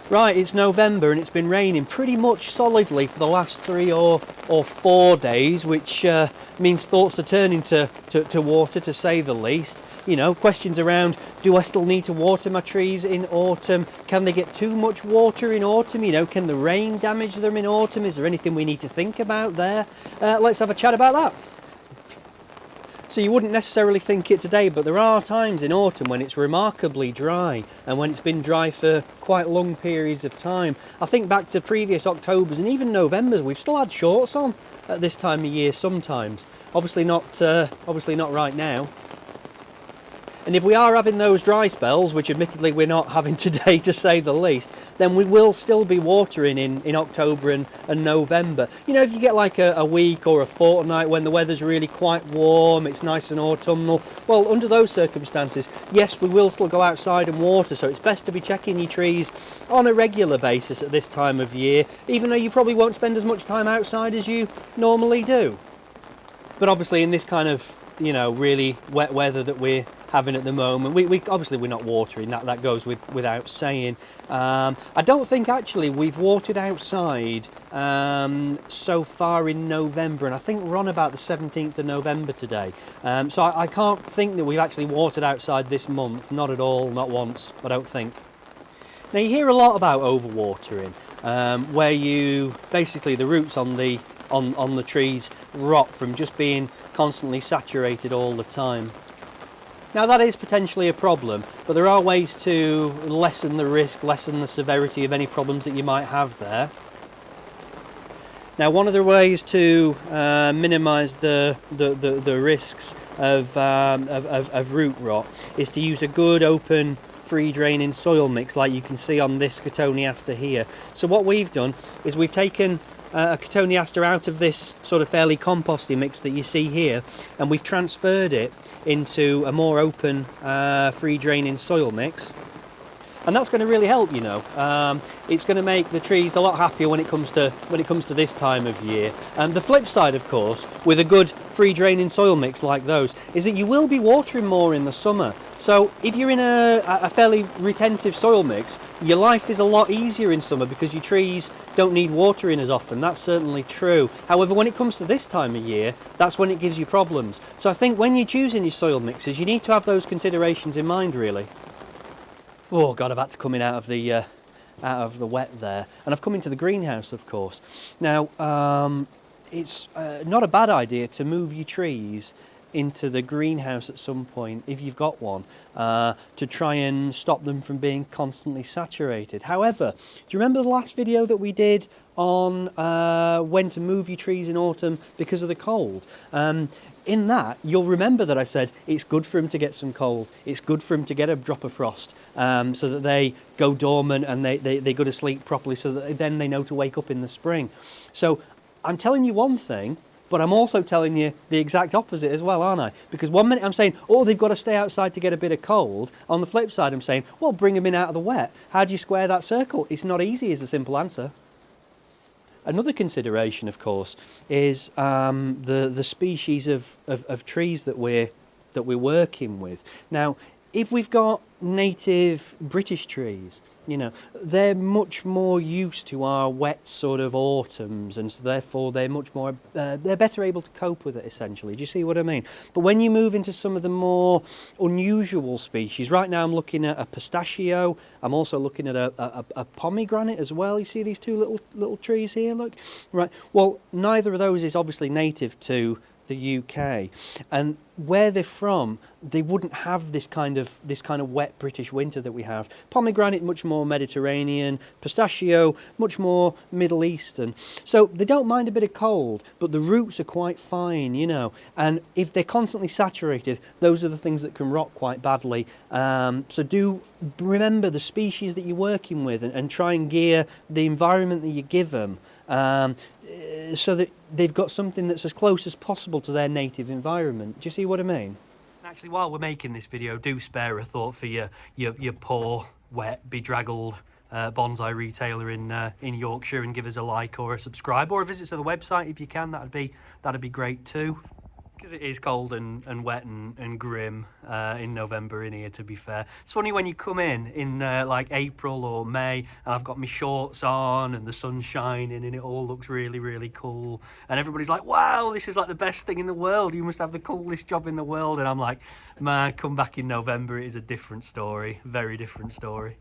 Right, it's November and it's been raining pretty much solidly for the last 3 or 4 days, which means thoughts are turning to water, to say the least. You know, questions around, do I still need to water my trees in autumn? Can they get too much water in autumn? You know, can the rain damage them in autumn? Is there anything we need to think about there? Let's have a chat about that. So you wouldn't necessarily think it today, but there are times in autumn when it's remarkably dry, and when it's been dry for quite long periods of time. I think back to previous Octobers and even Novembers, we've still had shorts on at this time of year sometimes. Obviously not right now. And if we are having those dry spells, which admittedly we're not having today to say the least, then we will still be watering in October and November. You know, if you get like a week or a fortnight when the weather's really quite warm, it's nice and autumnal, well, under those circumstances, yes, we will still go outside and water, so it's best to be checking your trees on a regular basis at this time of year, even though you probably won't spend as much time outside as you normally do. But obviously in this kind of, you know, really wet weather that we're having at the moment, we obviously we're not watering, that goes without saying. I don't think actually we've watered outside so far in November, and I think we're on about the 17th of November today, so I can't think that we've actually watered outside this month, not at all, not once, I don't think. Now you hear a lot about overwatering, where you basically the roots on the trees rot from just being constantly saturated all the time. Now that is potentially a problem, but there are ways to lessen the risk, lessen the severity of any problems that you might have there. Now one of the ways to minimise the risks of root rot is to use a good open free draining soil mix like you can see on this Cotoneaster here. So what we've done is we've taken a Cotoneaster out of this sort of fairly composty mix that you see here, and we've transferred it into a more open free draining soil mix, and that's going to really help, you know. It's going to make the trees a lot happier when it comes to this time of year. And the flip side, of course, with a good free draining soil mix like those, is that you will be watering more in the summer. So if you're in a fairly retentive soil mix, your life is a lot easier in summer because your trees don't need watering as often. That's certainly true. However, when it comes to this time of year, that's when it gives you problems. So I think when you're choosing your soil mixes, you need to have those considerations in mind, really. Oh God, I've had to come in out of the wet there, and I've come into the greenhouse, of course. Now, it's not a bad idea to move your trees into the greenhouse at some point, if you've got one, to try and stop them from being constantly saturated. However, do you remember the last video that we did on when to move your trees in autumn because of the cold? In that, you'll remember that I said it's good for them to get some cold. It's good for them to get a drop of frost, so that they go dormant and they go to sleep properly, so that then they know to wake up in the spring. So I'm telling you one thing, but I'm also telling you the exact opposite as well, aren't I? Because one minute I'm saying, oh, they've got to stay outside to get a bit of cold. On the flip side, I'm saying, well, bring them in out of the wet. How do you square that circle? It's not easy, is the simple answer. Another consideration, of course, is the species of trees that we're working with. Now, if we've got native British trees, you know, they're much more used to our wet sort of autumns, and so therefore they're much more they're better able to cope with it, essentially. Do you see what I mean? But when you move into some of the more unusual species, right now I'm looking at a pistachio, I'm also looking at a pomegranate as well. You see these two little trees here, look? Right, well, neither of those is obviously native to the UK, and where they're from, they wouldn't have this kind of wet British winter that we have. Pomegranate much more Mediterranean, pistachio much more Middle Eastern. So they don't mind a bit of cold, but the roots are quite fine, you know. And if they're constantly saturated, those are the things that can rot quite badly. So do remember the species that you're working with, and try and gear the environment that you give them, so that they've got something that's as close as possible to their native environment. Do you see what I mean? Actually, while we're making this video, do spare a thought for your poor, wet, bedraggled bonsai retailer in Yorkshire, and give us a like or a subscribe or a visit to the website if you can. That'd be great too. Because it is cold and wet and grim in November in here, to be fair. It's funny when you come in like April or May, and I've got my shorts on and the sun's shining and it all looks really, really cool. And everybody's like, wow, this is like the best thing in the world. You must have the coolest job in the world. And I'm like, man, come back in November, it is a different story. Very different story.